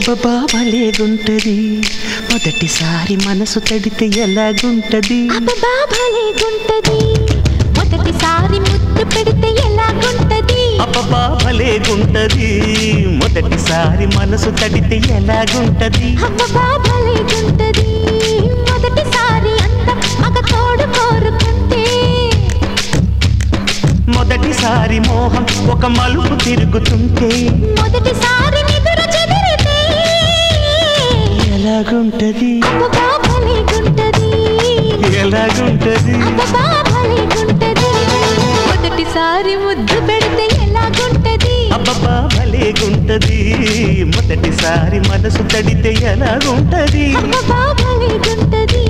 అబ్బబ్బా భలేగుంటది మొదటిసారి మనసు తడితే ఎలాగుంటది అబ్బబ్బా భలేగుంటది మొదటిసారి ముద్దు పెడితే ఎలాగుంటది అబ్బబ్బా భలేగుంటది మొదటిసారి మనసు తడితే ఎలాగుంటది అబ్బబ్బా భలేగుంటది మొదటిసారి అంత మగ తోడు కోరుకుంటే మొదటిసారి మోహం ఒక మలుపు తిరుగుతుంటే మొదటిసారి నిదుర చెదిరితే ఎలాగుంటది అబ్బబ్బా భలేగుంటది ఎలాగుంటది అబ్బబ్బా భలేగుంటది మొదటిసారి ముద్దు పెడితే ఎలాగుంటది అబ్బబ్బా భలేగుంటది మొదటిసారి మనసు తడితే ఎలాగుంటది అబ్బబ్బా భలేగుంటది